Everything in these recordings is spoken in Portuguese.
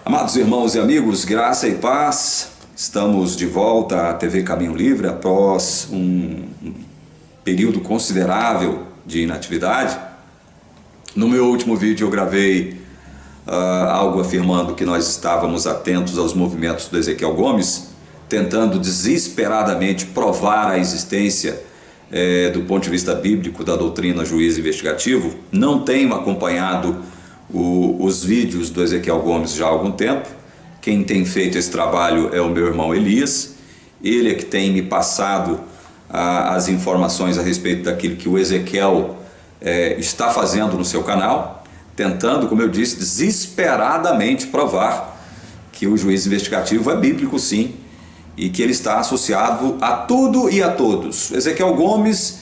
Amados irmãos e amigos, graça e paz, estamos de volta à TV Caminho Livre após um período considerável de inatividade. No meu último vídeo eu gravei algo afirmando que nós estávamos atentos aos movimentos do Ezequiel Gomes, tentando desesperadamente provar a existência do ponto de vista bíblico da doutrina juízo investigativo. Não tenho acompanhado os vídeos do Ezequiel Gomes já há algum tempo. Quem tem feito esse trabalho é o meu irmão Elias. Ele é que tem me passado as informações a respeito daquilo que o Ezequiel está fazendo no seu canal, tentando, como eu disse, desesperadamente provar que o juízo investigativo é bíblico sim, e que ele está associado a tudo e a todos. Ezequiel Gomes,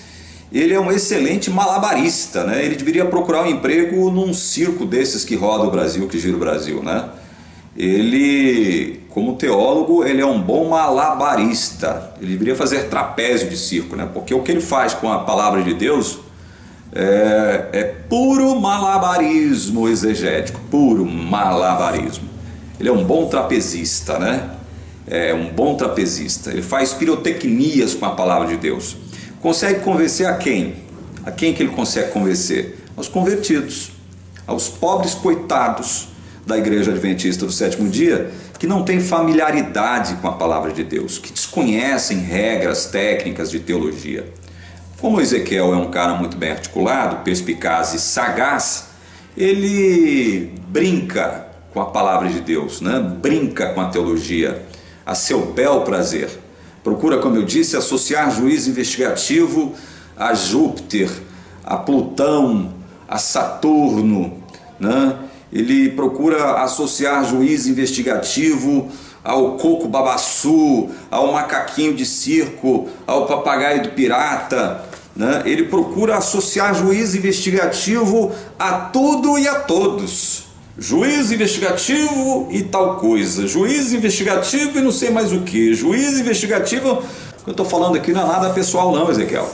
ele é um excelente malabarista, né? Ele deveria procurar um emprego num circo desses que roda o Brasil, que gira o Brasil, né? Ele, como teólogo, ele é um bom malabarista. Ele deveria fazer trapézio de circo, né? Porque o que ele faz com a palavra de Deus é puro malabarismo exegético, puro malabarismo. Ele é um bom trapezista, né? É um bom trapezista. Ele faz pirotecnias com a palavra de Deus. Consegue convencer a quem? A quem que ele consegue convencer? Aos convertidos, aos pobres coitados da Igreja Adventista do Sétimo Dia, que não têm familiaridade com a palavra de Deus, que desconhecem regras técnicas de teologia. Como Ezequiel é um cara muito bem articulado, perspicaz e sagaz, ele brinca com a palavra de Deus, né? Brinca com a teologia a seu bel prazer. Procura, como eu disse, associar juízo investigativo a Júpiter, a Plutão, a Saturno, né? Ele procura associar juízo investigativo ao coco babaçu, ao macaquinho de circo, ao papagaio do pirata, né? Ele procura associar juízo investigativo a tudo e a todos. Juízo investigativo e tal coisa, juízo investigativo e não sei mais o que, juízo investigativo. O que eu estou falando aqui não é nada pessoal não, Ezequiel,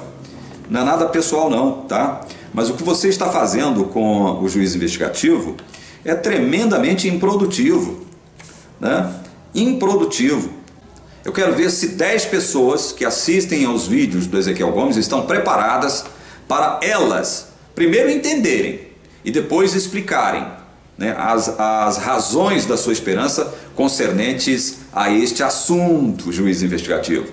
não é nada pessoal não, tá? Mas o que você está fazendo com o juízo investigativo é tremendamente improdutivo, né? Improdutivo. Eu quero ver se 10 pessoas que assistem aos vídeos do Ezequiel Gomes estão preparadas para elas primeiro entenderem e depois explicarem, né, as razões da sua esperança concernentes a este assunto, juízo investigativo.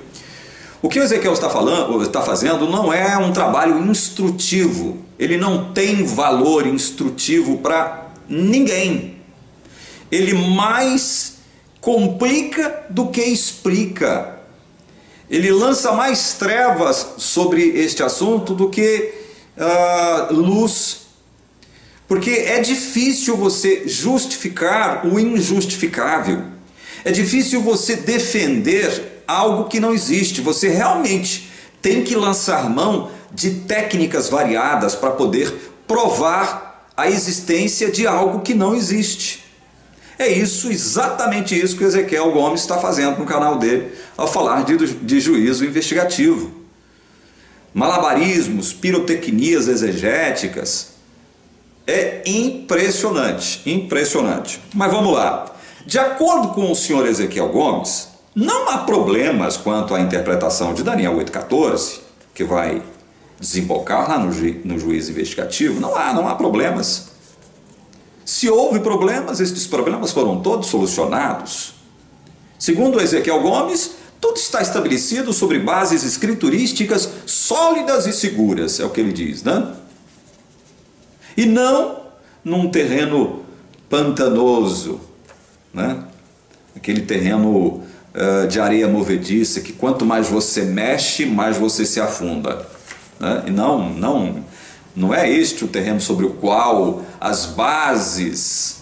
O que o Ezequiel está fazendo não é um trabalho instrutivo. Ele não tem valor instrutivo para ninguém. Ele mais complica do que explica. Ele lança mais trevas sobre este assunto do que luz. Porque é difícil você justificar o injustificável. É difícil você defender algo que não existe. Você realmente tem que lançar mão de técnicas variadas para poder provar a existência de algo que não existe. É isso, exatamente isso que o Ezequiel Gomes está fazendo no canal dele ao falar de juízo investigativo. Malabarismos, pirotecnias exegéticas. É impressionante, impressionante. Mas vamos lá. De acordo com o senhor Ezequiel Gomes, não há problemas quanto à interpretação de Daniel 8,14, que vai desembocar lá no juízo investigativo. Não há problemas. Se houve problemas, esses problemas foram todos solucionados. Segundo Ezequiel Gomes, tudo está estabelecido sobre bases escriturísticas sólidas e seguras, é o que ele diz, né? E não num terreno pantanoso, né? Aquele terreno de areia movediça, que quanto mais você mexe, mais você se afunda, né? E não é este o terreno sobre o qual as bases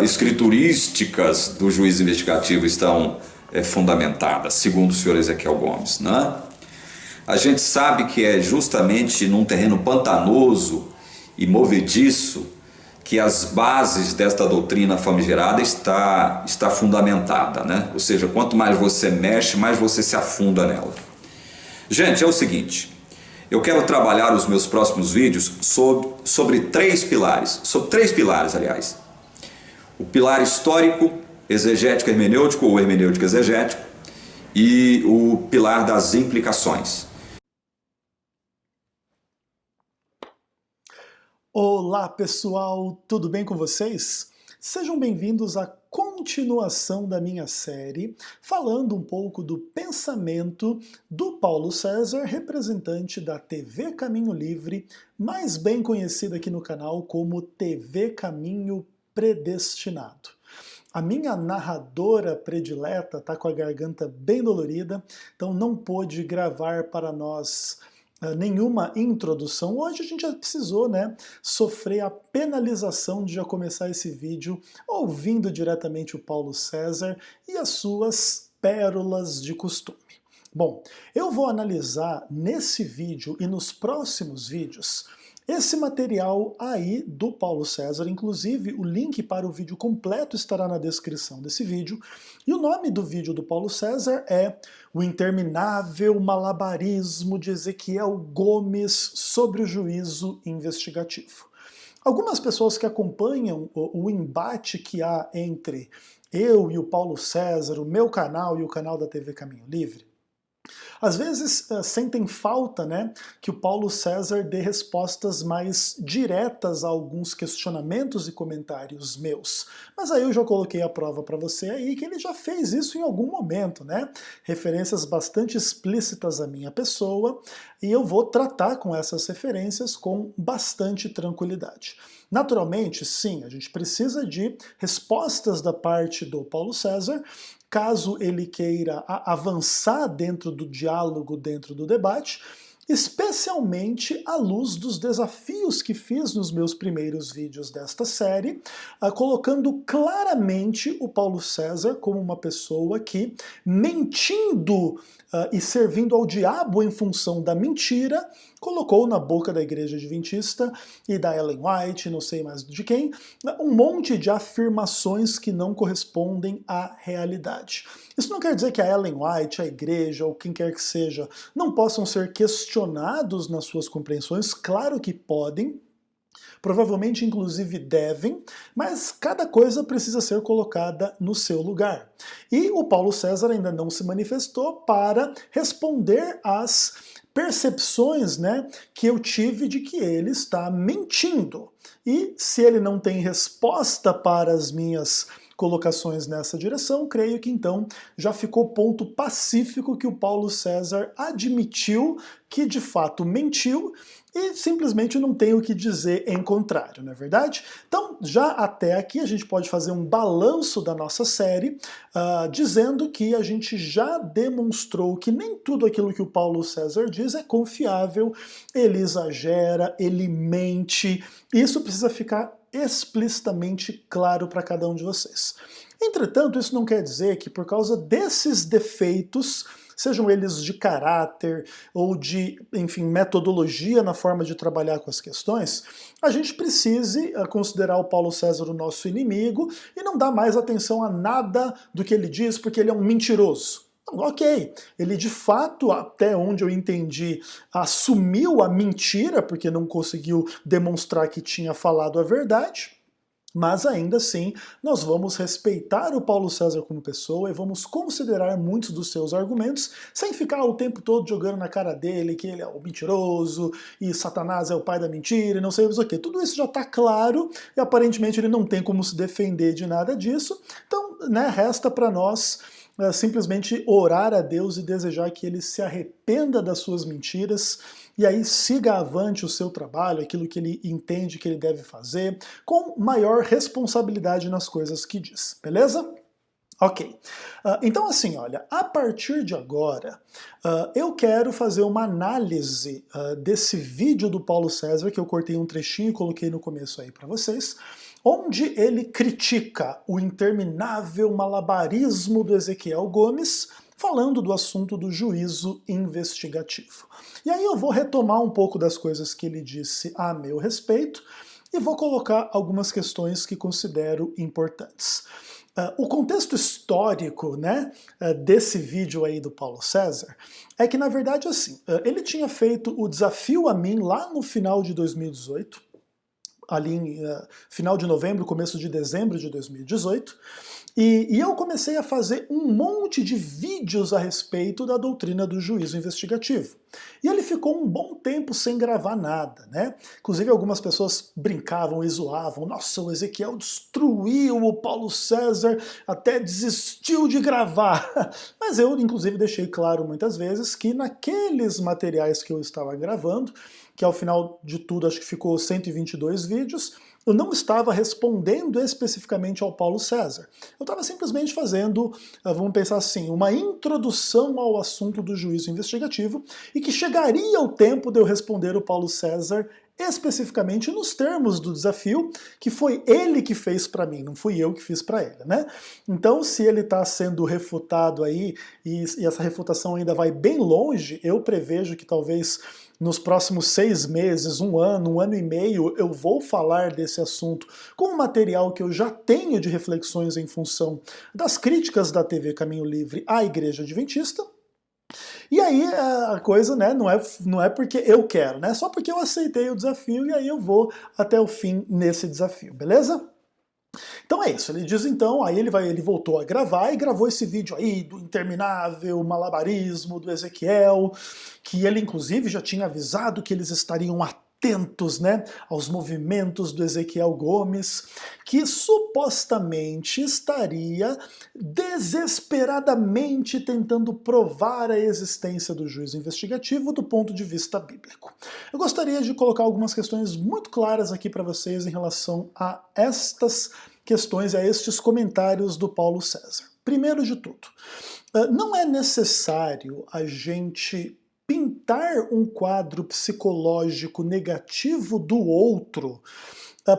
escriturísticas do juízo investigativo estão fundamentadas, segundo o senhor Ezequiel Gomes, né? A gente sabe que é justamente num terreno pantanoso e movediço que as bases desta doutrina famigerada está fundamentada, né? Ou seja, quanto mais você mexe, mais você se afunda nela. Gente, é o seguinte, eu quero trabalhar os meus próximos vídeos sobre três pilares, aliás. o pilar histórico, exegético hermenêutico ou hermenêutico exegético e o pilar das implicações. Olá pessoal, tudo bem com vocês? Sejam bem-vindos à continuação da minha série, falando um pouco do pensamento do Paulo César, representante da TV Caminho Livre, mais bem conhecida aqui no canal como TV Caminho Predestinado. A minha narradora predileta está com a garganta bem dolorida, então não pôde gravar para nós nenhuma introdução. Hoje a gente já precisou, né, sofrer a penalização de já começar esse vídeo ouvindo diretamente o Paulo César e as suas pérolas de costume. Bom, eu vou analisar nesse vídeo e nos próximos vídeos esse material aí do Paulo César, inclusive o link para o vídeo completo estará na descrição desse vídeo, e o nome do vídeo do Paulo César é O Interminável Malabarismo de Ezequiel Gomes sobre o Juízo Investigativo. Algumas pessoas que acompanham o embate que há entre eu e o Paulo César, o meu canal e o canal da TV Caminho Livre, às vezes sentem falta, né, que o Paulo César dê respostas mais diretas a alguns questionamentos e comentários meus. Mas aí eu já coloquei a prova para você aí que ele já fez isso em algum momento, né? Referências bastante explícitas à minha pessoa, e eu vou tratar com essas referências com bastante tranquilidade. Naturalmente, sim, a gente precisa de respostas da parte do Paulo César, caso ele queira avançar dentro do diálogo, dentro do debate, especialmente à luz dos desafios que fiz nos meus primeiros vídeos desta série, colocando claramente o Paulo César como uma pessoa que, mentindo e servindo ao diabo em função da mentira, colocou na boca da Igreja Adventista e da Ellen White, não sei mais de quem, um monte de afirmações que não correspondem à realidade. Isso não quer dizer que a Ellen White, a Igreja ou quem quer que seja não possam ser questionados nas suas compreensões, claro que podem, provavelmente inclusive devem, mas cada coisa precisa ser colocada no seu lugar. E o Paulo César ainda não se manifestou para responder às percepções, né, que eu tive de que ele está mentindo. E se ele não tem resposta para as minhas colocações nessa direção, creio que então já ficou ponto pacífico que o Paulo César admitiu que de fato mentiu e simplesmente não tem o que dizer em contrário, não é verdade? Então, já até aqui a gente pode fazer um balanço da nossa série, dizendo que a gente já demonstrou que nem tudo aquilo que o Paulo César diz é confiável, ele exagera, ele mente, isso precisa ficar explicitamente claro para cada um de vocês. Entretanto, isso não quer dizer que por causa desses defeitos, sejam eles de caráter ou de, enfim, metodologia na forma de trabalhar com as questões, a gente precise considerar o Paulo César o nosso inimigo e não dar mais atenção a nada do que ele diz porque ele é um mentiroso. Ok, ele de fato, até onde eu entendi, assumiu a mentira porque não conseguiu demonstrar que tinha falado a verdade, mas ainda assim nós vamos respeitar o Paulo César como pessoa e vamos considerar muitos dos seus argumentos sem ficar o tempo todo jogando na cara dele que ele é o mentiroso e Satanás é o pai da mentira e não sei o que. Tudo isso já está claro e aparentemente ele não tem como se defender de nada disso, então, né, resta para nós simplesmente orar a Deus e desejar que ele se arrependa das suas mentiras e aí siga avante o seu trabalho, aquilo que ele entende que ele deve fazer, com maior responsabilidade nas coisas que diz, beleza? Ok, então assim, olha, a partir de agora eu quero fazer uma análise desse vídeo do Paulo César, que eu cortei um trechinho e coloquei no começo aí para vocês, onde ele critica o interminável malabarismo do Ezequiel Gomes, falando do assunto do juízo investigativo. E aí eu vou retomar um pouco das coisas que ele disse a meu respeito e vou colocar algumas questões que considero importantes. O contexto histórico, né, desse vídeo aí do Paulo César é que, na verdade, assim, ele tinha feito o desafio a mim lá no final de 2018, ali em final de novembro, começo de dezembro de 2018, e eu comecei a fazer um monte de vídeos a respeito da doutrina do juízo investigativo. E ele ficou um bom tempo sem gravar nada, né? Inclusive algumas pessoas brincavam e zoavam, nossa, o Ezequiel destruiu o Paulo César, até desistiu de gravar. Mas eu, inclusive, deixei claro muitas vezes que naqueles materiais que eu estava gravando, que ao final de tudo acho que ficou 122 vídeos, eu não estava respondendo especificamente ao Paulo César. Eu estava simplesmente fazendo, vamos pensar assim, uma introdução ao assunto do juízo investigativo e que chegaria o tempo de eu responder o Paulo César especificamente nos termos do desafio, que foi ele que fez para mim, não fui eu que fiz para ele, né? Então, se ele está sendo refutado aí, e essa refutação ainda vai bem longe, eu prevejo que talvez nos próximos 6 meses, um ano e meio, eu vou falar desse assunto com um material que eu já tenho de reflexões em função das críticas da TV Caminho Livre à Igreja Adventista. E aí a coisa, né, não é porque eu quero, né? Só porque eu aceitei o desafio e aí eu vou até o fim nesse desafio, beleza? Então é isso, ele diz então, aí ele voltou a gravar e gravou esse vídeo aí do interminável malabarismo do Ezequiel, que ele inclusive já tinha avisado que eles estariam atentos, né, aos movimentos do Ezequiel Gomes, que supostamente estaria desesperadamente tentando provar a existência do juízo investigativo do ponto de vista bíblico. Eu gostaria de colocar algumas questões muito claras aqui para vocês em relação a estas questões, a estes comentários do Paulo César. Primeiro de tudo, não é necessário a gente pintar um quadro psicológico negativo do outro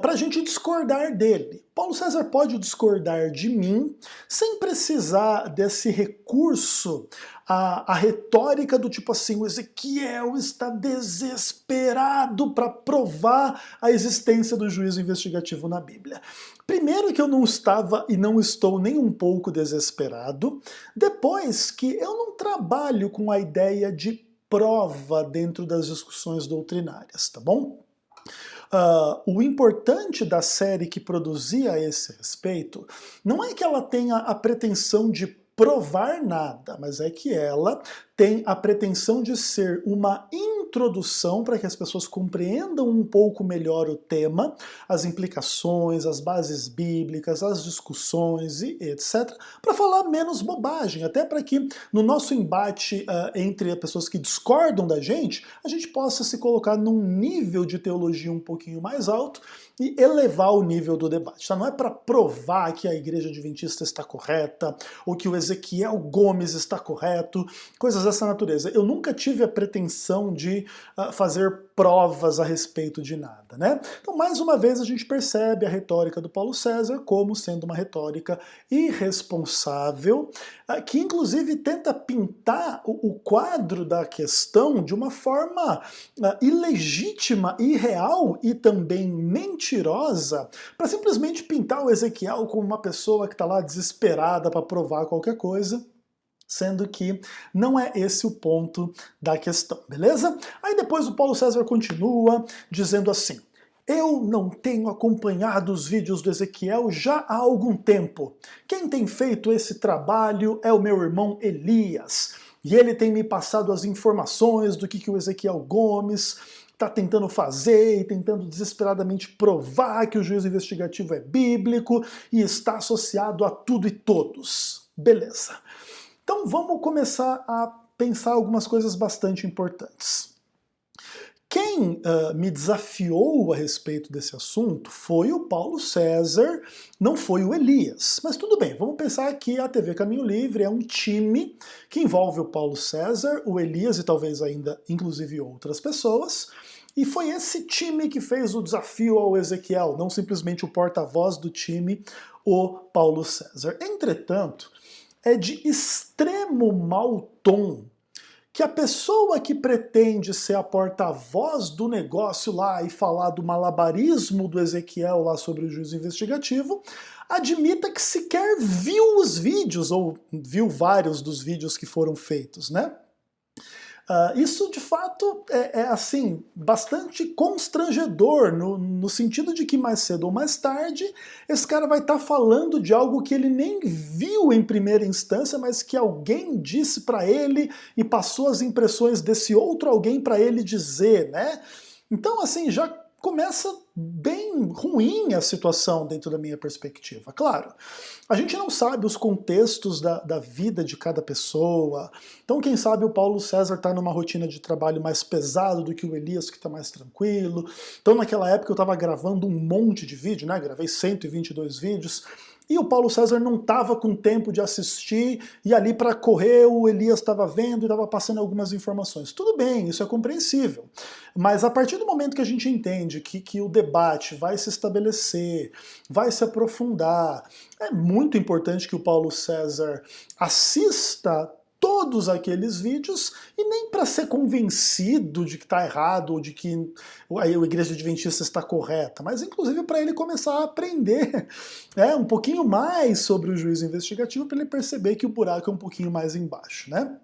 para a gente discordar dele. Paulo César pode discordar de mim sem precisar desse recurso à retórica do tipo assim, o Ezequiel está desesperado para provar a existência do juízo investigativo na Bíblia. Primeiro que eu não estava e não estou nem um pouco desesperado, depois que eu não trabalho com a ideia de prova dentro das discussões doutrinárias, tá bom? O importante da série que produzia a esse respeito não é que ela tenha a pretensão de provar nada, mas é que ela tem a pretensão de ser uma introdução para que as pessoas compreendam um pouco melhor o tema, as implicações, as bases bíblicas, as discussões e etc., para falar menos bobagem, até para que no nosso embate entre as pessoas que discordam da gente, a gente possa se colocar num nível de teologia um pouquinho mais alto e elevar o nível do debate. Tá? Não é para provar que a Igreja Adventista está correta, ou que o Ezequiel Gomes está correto, coisas dessa natureza. Eu nunca tive a pretensão de fazer provas a respeito de nada, né? Então, mais uma vez, a gente percebe a retórica do Paulo César como sendo uma retórica irresponsável, que inclusive tenta pintar o quadro da questão de uma forma ilegítima, irreal e também mentirosa, para simplesmente pintar o Ezequiel como uma pessoa que está lá desesperada para provar qualquer coisa, sendo que não é esse o ponto da questão, beleza? Aí depois o Paulo César continua dizendo assim, eu não tenho acompanhado os vídeos do Ezequiel já há algum tempo. Quem tem feito esse trabalho é o meu irmão Elias, e ele tem me passado as informações do que o Ezequiel Gomes está tentando fazer e tentando desesperadamente provar que o juízo investigativo é bíblico e está associado a tudo e todos. Beleza. Então vamos começar a pensar algumas coisas bastante importantes. Quem me desafiou a respeito desse assunto foi o Paulo César, não foi o Elias. Mas tudo bem, vamos pensar que a TV Caminho Livre é um time que envolve o Paulo César, o Elias e talvez ainda, inclusive, outras pessoas. E foi esse time que fez o desafio ao Ezequiel, não simplesmente o porta-voz do time, o Paulo César. Entretanto, é de extremo mau tom que a pessoa que pretende ser a porta-voz do negócio lá e falar do malabarismo do Ezequiel lá sobre o juízo investigativo, admita que sequer viu os vídeos, ou viu vários dos vídeos que foram feitos, né? Isso de fato assim, bastante constrangedor, no sentido de que mais cedo ou mais tarde esse cara vai estar falando de algo que ele nem viu em primeira instância, mas que alguém disse para ele e passou as impressões desse outro alguém para ele dizer, né? Então assim, já começa bem ruim a situação dentro da minha perspectiva. Claro, a gente não sabe os contextos da vida de cada pessoa, então quem sabe o Paulo César está numa rotina de trabalho mais pesado do que o Elias, que está mais tranquilo. Então naquela época eu estava gravando um monte de vídeo, né? Gravei 122 vídeos, e o Paulo César não estava com tempo de assistir, e ali para correr o Elias estava vendo e estava passando algumas informações. Tudo bem, isso é compreensível. Mas a partir do momento que a gente entende que o debate vai se estabelecer, vai se aprofundar, é muito importante que o Paulo César assista todos aqueles vídeos, e nem para ser convencido de que está errado ou de que a Igreja Adventista está correta, mas inclusive para ele começar a aprender um pouquinho mais sobre o juízo investigativo, para ele perceber que o buraco é um pouquinho mais embaixo, né?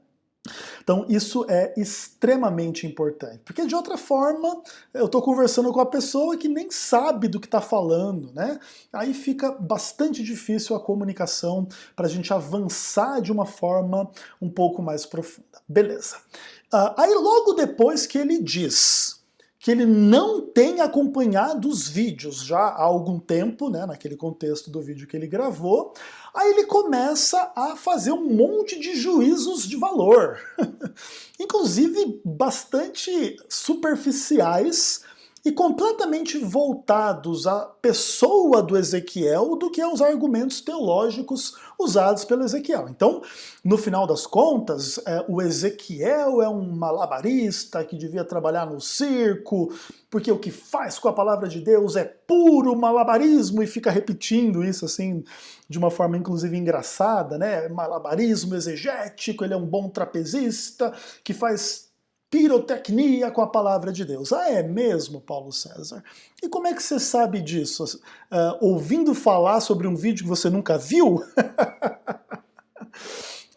Então isso é extremamente importante, porque de outra forma eu estou conversando com a pessoa que nem sabe do que está falando, né? Aí fica bastante difícil a comunicação para a gente avançar de uma forma um pouco mais profunda. Beleza. Aí logo depois que ele diz que ele não tem acompanhado os vídeos já há algum tempo, né, naquele contexto do vídeo que ele gravou, aí ele começa a fazer um monte de juízos de valor, inclusive bastante superficiais e completamente voltados à pessoa do Ezequiel do que aos argumentos teológicos usados pelo Ezequiel. Então, no final das contas, o Ezequiel é um malabarista que devia trabalhar no circo, porque o que faz com a palavra de Deus é puro malabarismo, e fica repetindo isso assim, de uma forma inclusive engraçada, né? Malabarismo exegético, ele é um bom trapezista que faz pirotecnia com a palavra de Deus. Ah, é mesmo, Paulo César? E como é que você sabe disso? Ouvindo falar sobre um vídeo que você nunca viu?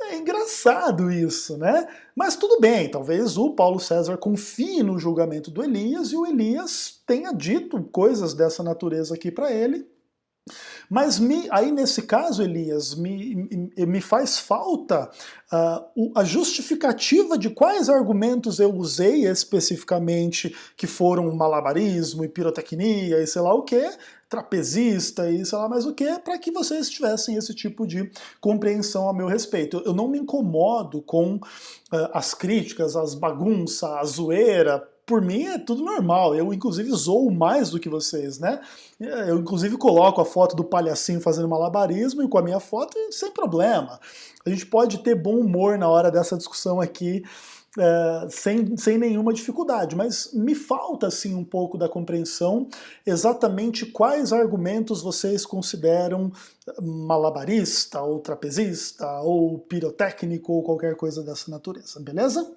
É engraçado isso, né? Mas tudo bem, talvez o Paulo César confie no julgamento do Elias e o Elias tenha dito coisas dessa natureza aqui para ele. Mas aí nesse caso, Elias, me faz falta a justificativa de quais argumentos eu usei especificamente, que foram malabarismo e pirotecnia e sei lá o que, trapezista e sei lá mais o que, para que vocês tivessem esse tipo de compreensão a meu respeito. Eu não me incomodo com as críticas, as bagunças, a zoeira. Por mim é tudo normal, eu inclusive zoo mais do que vocês, né? Eu inclusive coloco a foto do palhacinho fazendo malabarismo e com a minha foto sem problema. A gente pode ter bom humor na hora dessa discussão aqui, sem nenhuma dificuldade, mas me falta assim um pouco da compreensão exatamente quais argumentos vocês consideram malabarista, ou trapezista, ou pirotécnico, ou qualquer coisa dessa natureza, beleza?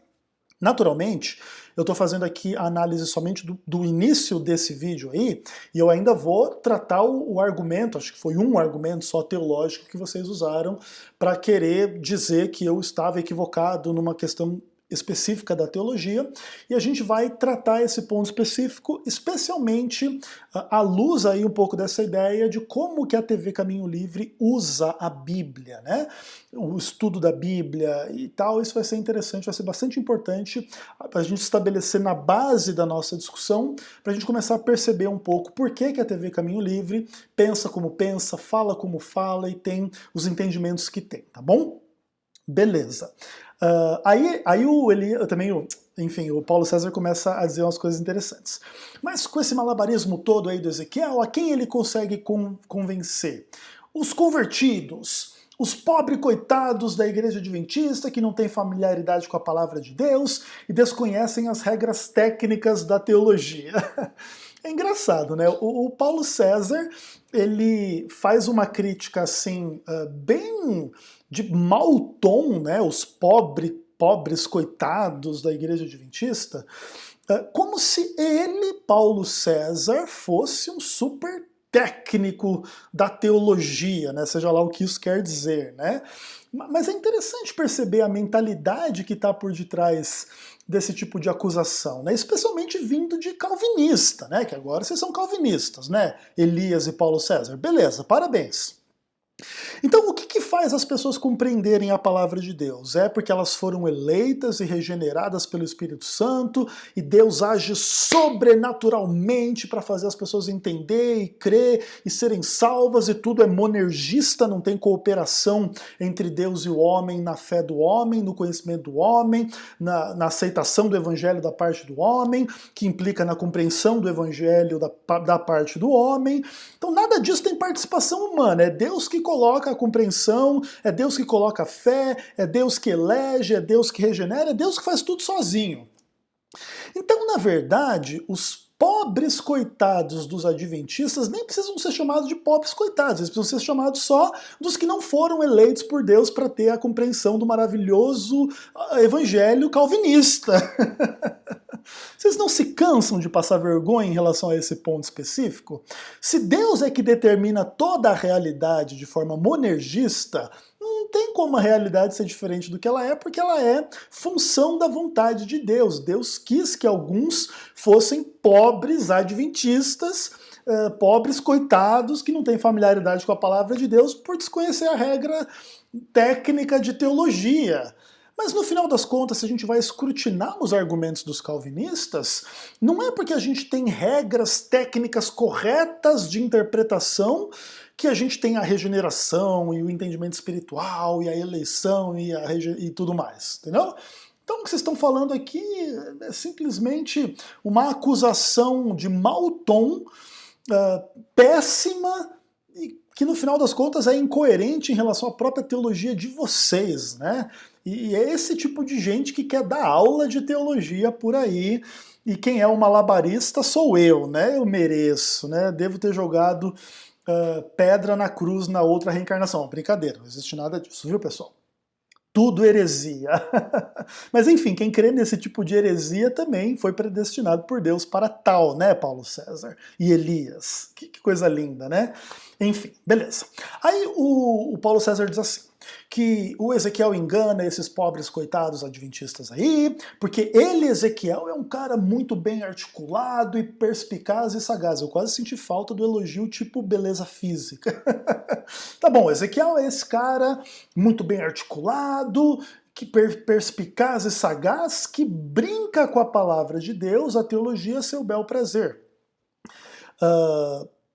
Naturalmente, eu estou fazendo aqui a análise somente do início desse vídeo aí, e eu ainda vou tratar o argumento, acho que foi um argumento só teológico que vocês usaram para querer dizer que eu estava equivocado numa questão específica da teologia, e a gente vai tratar esse ponto específico, especialmente à luz aí um pouco dessa ideia de como que a TV Caminho Livre usa a Bíblia, né? O estudo da Bíblia e tal, isso vai ser interessante, vai ser bastante importante para a gente estabelecer na base da nossa discussão, para a gente começar a perceber um pouco por que a TV Caminho Livre pensa como pensa, fala como fala e tem os entendimentos que tem, tá bom? Beleza. Aí o Paulo César começa a dizer umas coisas interessantes. Mas com esse malabarismo todo aí do Ezequiel, a quem ele consegue convencer? Os convertidos, os pobres coitados da Igreja Adventista que não têm familiaridade com a palavra de Deus e desconhecem as regras técnicas da teologia. É engraçado, né? O Paulo César, ele faz uma crítica assim, bem de mau tom, né? Os pobres coitados da Igreja Adventista, como se ele, Paulo César, fosse um super técnico da teologia, né? Seja lá o que isso quer dizer, né? Mas é interessante perceber a mentalidade que está por detrás desse tipo de acusação, né? Especialmente vindo de calvinista, né? Que agora vocês são calvinistas, né? Elias e Paulo César. Beleza, parabéns. Então, o que faz as pessoas compreenderem a palavra de Deus? É porque elas foram eleitas e regeneradas pelo Espírito Santo e Deus age sobrenaturalmente para fazer as pessoas entender e crer e serem salvas, e tudo é monergista, não tem cooperação entre Deus e o homem na fé do homem, no conhecimento do homem, na aceitação do evangelho da parte do homem, que implica na compreensão do evangelho da parte do homem. Então nada disso tem participação humana, é Deus que coloca a compreensão, é Deus que coloca a fé, é Deus que elege, é Deus que regenera, é Deus que faz tudo sozinho. Então, na verdade, os pobres coitados dos adventistas nem precisam ser chamados de pobres coitados, eles precisam ser chamados só dos que não foram eleitos por Deus para ter a compreensão do maravilhoso evangelho calvinista. Vocês não se cansam de passar vergonha em relação a esse ponto específico? Se Deus é que determina toda a realidade de forma monergista, não tem como a realidade ser diferente do que ela é, porque ela é função da vontade de Deus. Deus quis que alguns fossem pobres adventistas, pobres coitados que não têm familiaridade com a palavra de Deus por desconhecer a regra técnica de teologia. Mas no final das contas, se a gente vai escrutinar os argumentos dos calvinistas, não é porque a gente tem regras técnicas corretas de interpretação que a gente tem a regeneração e o entendimento espiritual e a eleição e tudo mais, entendeu? Então o que vocês estão falando aqui é simplesmente uma acusação de mau tom, péssima, e que no final das contas é incoerente em relação à própria teologia de vocês, né? E é esse tipo de gente que quer dar aula de teologia por aí, e quem é o malabarista sou eu, né? Eu mereço, né? Devo ter jogado pedra na cruz na outra reencarnação. Brincadeira, não existe nada disso, viu, pessoal? Tudo heresia. Mas enfim, quem crê nesse tipo de heresia também foi predestinado por Deus para tal, né, Paulo César e Elias? Que coisa linda, né? Enfim, beleza. Aí o Paulo César diz assim, que o Ezequiel engana esses pobres coitados adventistas aí, porque ele, Ezequiel, é um cara muito bem articulado e perspicaz e sagaz. Eu quase senti falta do elogio tipo beleza física. Tá bom, Ezequiel é esse cara muito bem articulado, que perspicaz e sagaz, que brinca com a palavra de Deus, a teologia a seu bel prazer.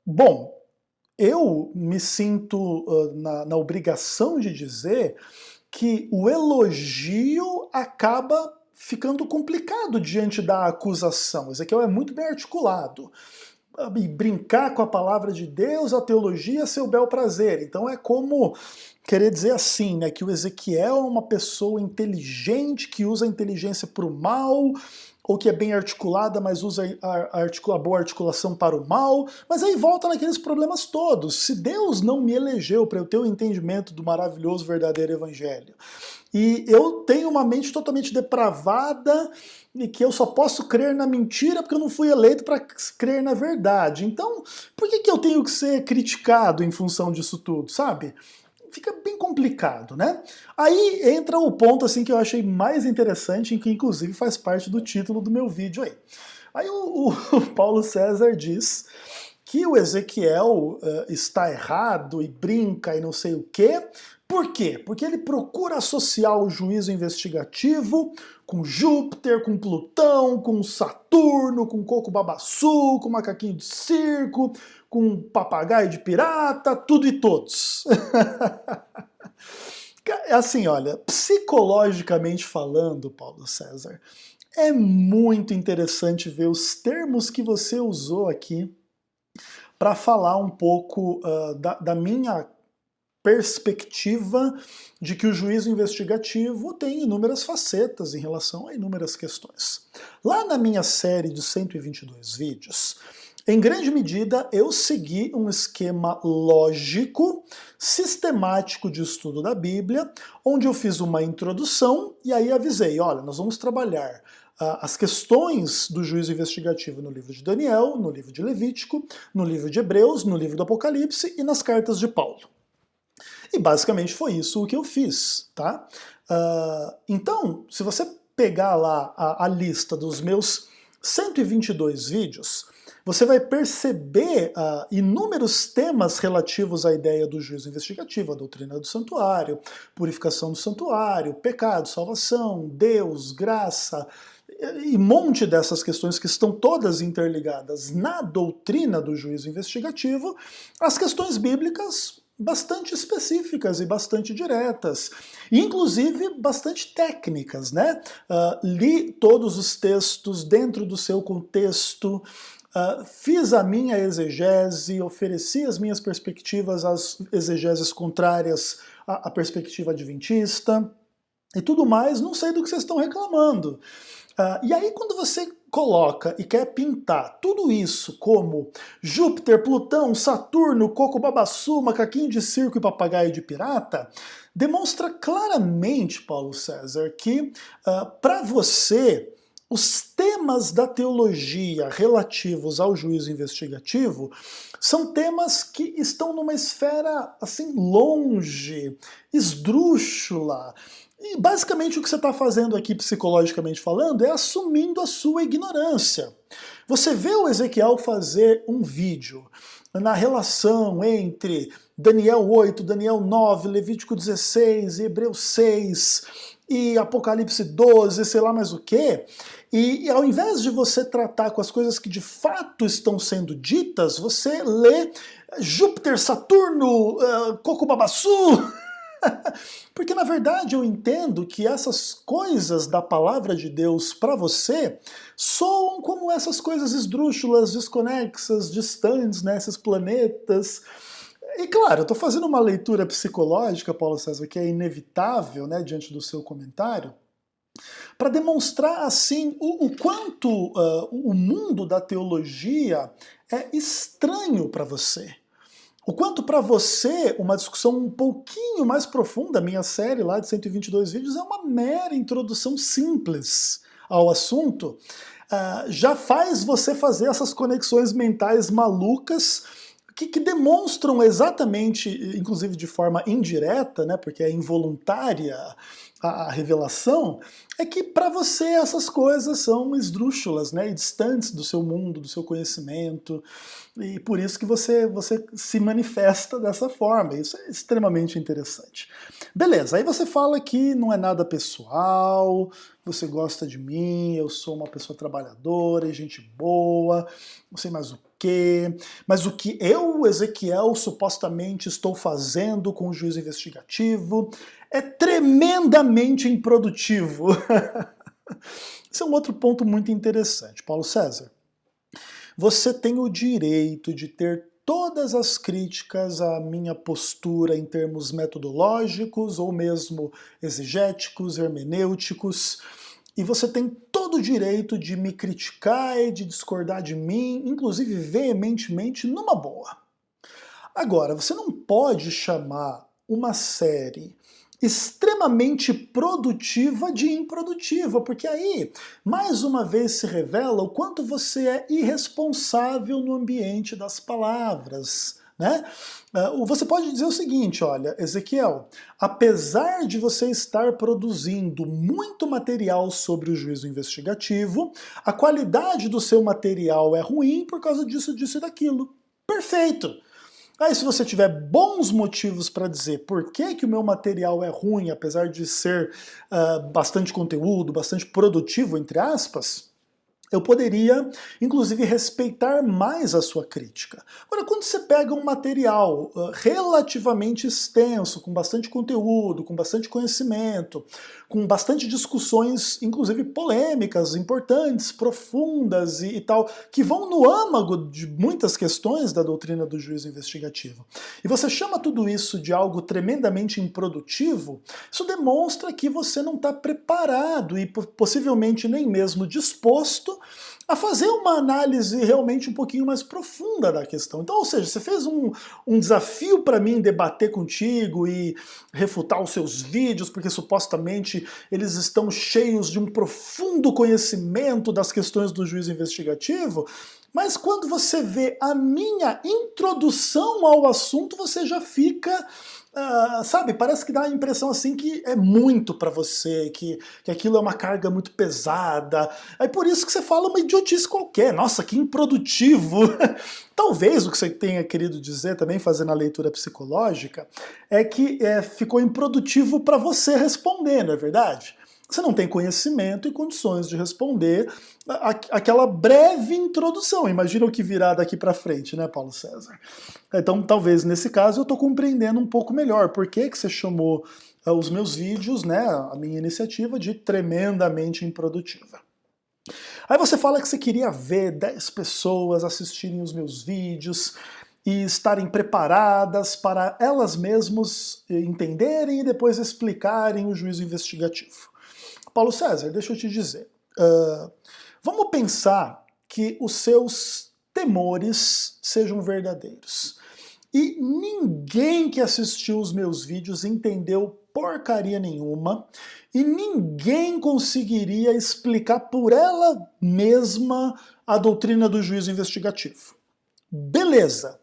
Bom, eu me sinto na obrigação de dizer que o elogio acaba ficando complicado diante da acusação. Ezequiel é muito bem articulado. E brincar com a palavra de Deus, a teologia, seu bel prazer. Então é como querer dizer assim, né, que o Ezequiel é uma pessoa inteligente, que usa a inteligência para o mal, ou que é bem articulada, mas usa a boa articulação para o mal. Mas aí volta naqueles problemas todos. Se Deus não me elegeu para eu ter o entendimento do maravilhoso verdadeiro evangelho, e eu tenho uma mente totalmente depravada, e que eu só posso crer na mentira porque eu não fui eleito para crer na verdade. Então, por que eu tenho que ser criticado em função disso tudo, sabe? Fica bem complicado, né? Aí entra o ponto assim que eu achei mais interessante, e que inclusive faz parte do título do meu vídeo aí. Aí o Paulo César diz que o Ezequiel está errado e brinca e não sei o quê. Por quê? Porque ele procura associar o juízo investigativo com Júpiter, com Plutão, com Saturno, com coco babaçu, com macaquinho de circo, com papagaio de pirata, tudo e todos. Assim, olha, psicologicamente falando, Paulo César, é muito interessante ver os termos que você usou aqui para falar um pouco da minha perspectiva de que o juízo investigativo tem inúmeras facetas em relação a inúmeras questões. Lá na minha série de 122 vídeos, em grande medida eu segui um esquema lógico, sistemático de estudo da Bíblia, onde eu fiz uma introdução e aí avisei, olha, nós vamos trabalhar as questões do juízo investigativo no livro de Daniel, no livro de Levítico, no livro de Hebreus, no livro do Apocalipse e nas cartas de Paulo. E basicamente foi isso o que eu fiz, tá? Então, se você pegar lá a lista dos meus 122 vídeos, você vai perceber inúmeros temas relativos à ideia do juízo investigativo, a doutrina do santuário, purificação do santuário, pecado, salvação, Deus, graça, e um monte dessas questões que estão todas interligadas na doutrina do juízo investigativo, as questões bíblicas bastante específicas e bastante diretas, e inclusive bastante técnicas, né? Li todos os textos dentro do seu contexto, fiz a minha exegese, ofereci as minhas perspectivas às exegeses contrárias à perspectiva adventista, e tudo mais, não sei do que vocês estão reclamando. E aí quando você coloca e quer pintar tudo isso como Júpiter, Plutão, Saturno, coco babaçu, macaquinho de circo e papagaio de pirata, demonstra claramente, Paulo César, que para você os temas da teologia relativos ao juízo investigativo são temas que estão numa esfera assim longe, esdrúxula. E basicamente o que você está fazendo aqui, psicologicamente falando, é assumindo a sua ignorância. Você vê o Ezequiel fazer um vídeo na relação entre Daniel 8, Daniel 9, Levítico 16, Hebreus 6 e Apocalipse 12, sei lá mais o quê, e ao invés de você tratar com as coisas que de fato estão sendo ditas, você lê Júpiter, Saturno, coco babaçu. Porque na verdade eu entendo que essas coisas da palavra de Deus para você soam como essas coisas esdrúxulas, desconexas, distantes, né, esses planetas. E claro, eu estou fazendo uma leitura psicológica, Paulo César, que é inevitável, né, diante do seu comentário, para demonstrar assim o quanto o mundo da teologia é estranho para você. O quanto para você uma discussão um pouquinho mais profunda, a minha série lá de 122 vídeos, é uma mera introdução simples ao assunto, já faz você fazer essas conexões mentais malucas que demonstram exatamente, inclusive de forma indireta, né, porque é involuntária a revelação, é que para você essas coisas são esdrúxulas, né, e distantes do seu mundo, do seu conhecimento, e por isso que você se manifesta dessa forma. Isso é extremamente interessante. Beleza, aí você fala que não é nada pessoal, você gosta de mim, eu sou uma pessoa trabalhadora e gente boa, não sei mais o quê, mas o que eu, Ezequiel, supostamente estou fazendo com o juízo investigativo é tremendamente improdutivo. Esse é um outro ponto muito interessante, Paulo César. Você tem o direito de ter todas as críticas à minha postura em termos metodológicos ou mesmo exegéticos, hermenêuticos, e você tem todo o direito de me criticar e de discordar de mim, inclusive veementemente, numa boa. Agora, você não pode chamar uma série extremamente produtiva de improdutiva, porque aí, mais uma vez, se revela o quanto você é irresponsável no ambiente das palavras, né? Você pode dizer o seguinte, olha, Ezequiel, apesar de você estar produzindo muito material sobre o juízo investigativo, a qualidade do seu material é ruim por causa disso, disso e daquilo. Perfeito! Aí se você tiver bons motivos para dizer por que o meu material é ruim, apesar de ser bastante conteúdo, bastante produtivo, entre aspas, eu poderia, inclusive, respeitar mais a sua crítica. Agora, quando você pega um material relativamente extenso, com bastante conteúdo, com bastante conhecimento, com bastante discussões, inclusive polêmicas, importantes, profundas e tal, que vão no âmago de muitas questões da doutrina do juízo investigativo, e você chama tudo isso de algo tremendamente improdutivo, isso demonstra que você não está preparado e possivelmente nem mesmo disposto a fazer uma análise realmente um pouquinho mais profunda da questão. Então, ou seja, você fez um desafio para mim debater contigo e refutar os seus vídeos, porque supostamente eles estão cheios de um profundo conhecimento das questões do juízo investigativo, mas quando você vê a minha introdução ao assunto, você já fica... sabe, parece que dá a impressão assim que é muito pra você, que aquilo é uma carga muito pesada. É por isso que você fala uma idiotice qualquer. Nossa, que improdutivo. Talvez o que você tenha querido dizer também, fazendo a leitura psicológica, é que ficou improdutivo pra você responder, não é verdade? Você não tem conhecimento e condições de responder aquela breve introdução. Imagina o que virá daqui para frente, né, Paulo César? Então, talvez nesse caso eu estou compreendendo um pouco melhor por que você chamou os meus vídeos, né, a minha iniciativa, de tremendamente improdutiva. Aí você fala que você queria ver 10 pessoas assistirem os meus vídeos e estarem preparadas para elas mesmas entenderem e depois explicarem o juízo investigativo. Paulo César, deixa eu te dizer, vamos pensar que os seus temores sejam verdadeiros. E ninguém que assistiu os meus vídeos entendeu porcaria nenhuma, e ninguém conseguiria explicar por ela mesma a doutrina do juízo investigativo. Beleza.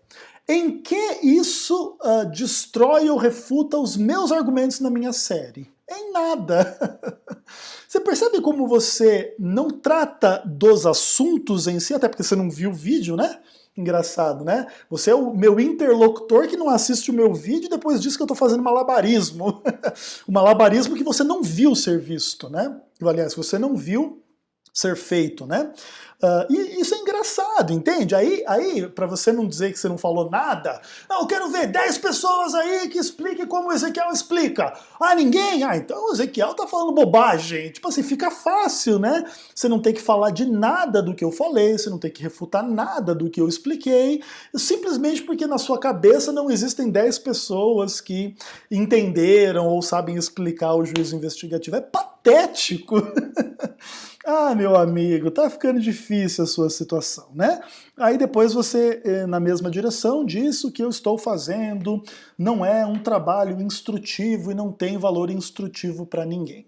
Em que isso destrói ou refuta os meus argumentos na minha série? Em nada. Você percebe como você não trata dos assuntos em si, até porque você não viu o vídeo, né? Engraçado, né? Você é o meu interlocutor que não assiste o meu vídeo e depois diz que eu estou fazendo malabarismo. O malabarismo que você não viu ser visto, né? Aliás, você não viu ser feito, né? E isso é engraçado, entende? Aí para você não dizer que você não falou nada, não, eu quero ver 10 pessoas aí que expliquem como o Ezequiel explica. Ah, ninguém? Ah, então o Ezequiel tá falando bobagem. Tipo assim, fica fácil, né? Você não tem que falar de nada do que eu falei, você não tem que refutar nada do que eu expliquei, simplesmente porque na sua cabeça não existem 10 pessoas que entenderam ou sabem explicar o juízo investigativo. É patético. Ah, meu amigo, tá ficando difícil a sua situação, né? Aí depois você, na mesma direção, diz o que eu estou fazendo não é um trabalho instrutivo e não tem valor instrutivo para ninguém.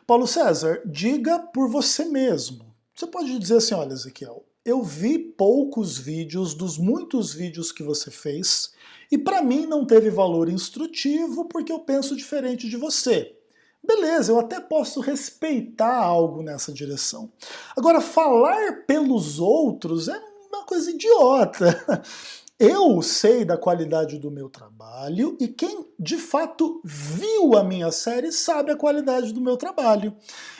Paulo César, diga por você mesmo. Você pode dizer assim, olha, Ezequiel, eu vi poucos vídeos dos muitos vídeos que você fez e para mim não teve valor instrutivo porque eu penso diferente de você. Beleza, eu até posso respeitar algo nessa direção. Agora, falar pelos outros é uma coisa idiota. Eu sei da qualidade do meu trabalho e quem de fato viu a minha série sabe a qualidade do meu trabalho.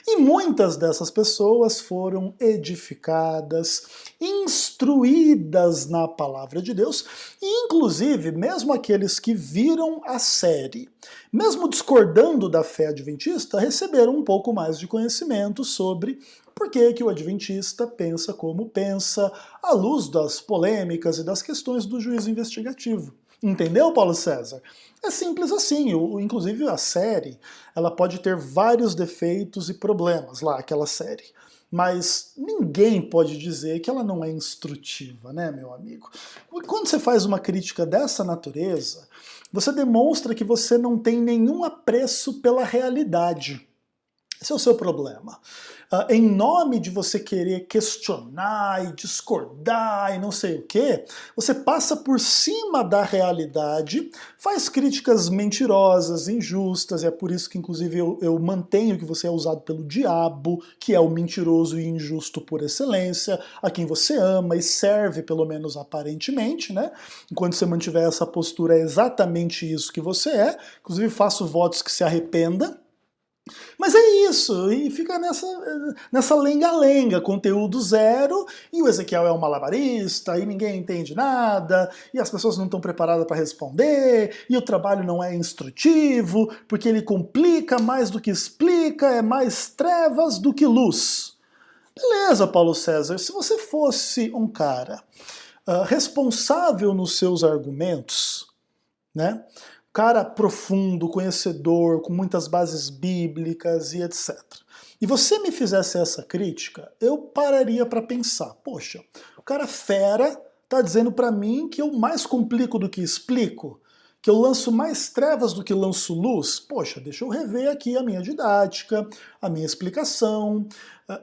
E muitas dessas pessoas foram edificadas, instruídas na palavra de Deus, e inclusive mesmo aqueles que viram a série, mesmo discordando da fé adventista, receberam um pouco mais de conhecimento sobre por que o adventista pensa como pensa, à luz das polêmicas e das questões do juízo investigativo. Entendeu, Paulo César? É simples assim, inclusive a série, ela pode ter vários defeitos e problemas lá, aquela série. Mas ninguém pode dizer que ela não é instrutiva, né, meu amigo? Quando você faz uma crítica dessa natureza, você demonstra que você não tem nenhum apreço pela realidade. Esse é o seu problema. Em nome de você querer questionar e discordar e não sei o quê, você passa por cima da realidade, faz críticas mentirosas, injustas, e é por isso que inclusive eu mantenho que você é usado pelo diabo, que é o mentiroso e injusto por excelência, a quem você ama e serve, pelo menos aparentemente, né? Enquanto você mantiver essa postura, é exatamente isso que você é. Inclusive faço votos que se arrependa. Mas é isso, e fica nessa lenga-lenga, conteúdo zero, e o Ezequiel é um malabarista, e ninguém entende nada, e as pessoas não estão preparadas para responder, e o trabalho não é instrutivo, porque ele complica mais do que explica, é mais trevas do que luz. Beleza, Paulo César, se você fosse um cara responsável nos seus argumentos, né? cara profundo, conhecedor, com muitas bases bíblicas e etc. E você me fizesse essa crítica, eu pararia para pensar, poxa, o cara fera tá dizendo para mim que eu mais complico do que explico, que eu lanço mais trevas do que lanço luz. Poxa, deixa eu rever aqui a minha didática, a minha explicação,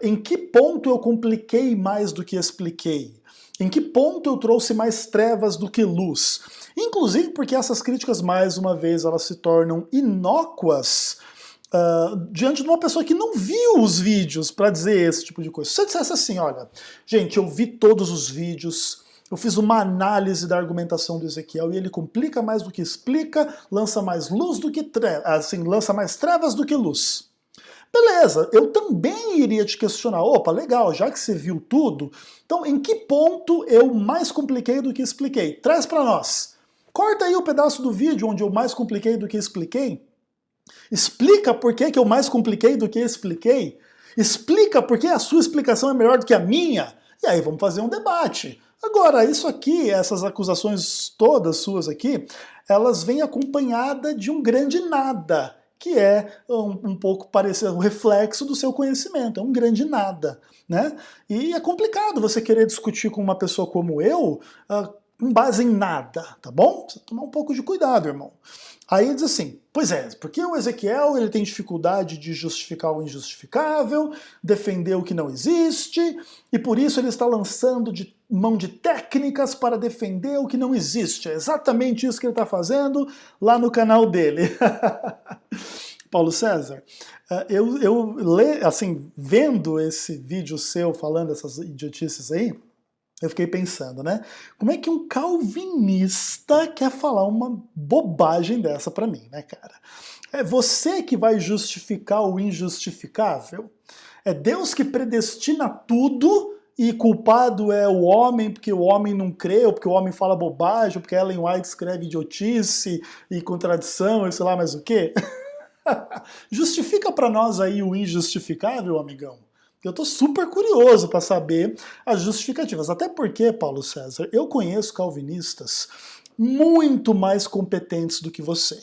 em que ponto eu compliquei mais do que expliquei, em que ponto eu trouxe mais trevas do que luz. Inclusive porque essas críticas, mais uma vez, elas se tornam inócuas diante de uma pessoa que não viu os vídeos para dizer esse tipo de coisa. Se você dissesse assim, olha, gente, eu vi todos os vídeos, eu fiz uma análise da argumentação do Ezequiel e ele complica mais do que explica, lança mais luz do que lança mais trevas do que luz. Beleza, eu também iria te questionar, opa, legal, já que você viu tudo, então em que ponto eu mais compliquei do que expliquei? Traz para nós. Corta aí o pedaço do vídeo onde eu mais compliquei do que expliquei. Explica por que eu mais compliquei do que expliquei. Explica por que a sua explicação é melhor do que a minha. E aí vamos fazer um debate. Agora, isso aqui, essas acusações todas suas aqui, elas vêm acompanhadas de um grande nada, que é um pouco parecer um reflexo do seu conhecimento, é um grande nada, né? E é complicado você querer discutir com uma pessoa como eu com base em nada, tá bom? Precisa tomar um pouco de cuidado, irmão. Aí ele diz assim, pois é, porque o Ezequiel ele tem dificuldade de justificar o injustificável, defender o que não existe, e por isso ele está lançando mão de técnicas para defender o que não existe. É exatamente isso que ele está fazendo lá no canal dele. Paulo César, assim, vendo esse vídeo seu falando essas idiotices aí, eu fiquei pensando, né? Como é que um calvinista quer falar uma bobagem dessa pra mim, né, cara? É você que vai justificar o injustificável? É Deus que predestina tudo e culpado é o homem porque o homem não crê, ou porque o homem fala bobagem, ou porque Ellen White escreve idiotice e contradição e sei lá mais o quê? Justifica pra nós aí o injustificável, amigão. Eu tô super curioso para saber as justificativas. Até porque, Paulo César, eu conheço calvinistas muito mais competentes do que você.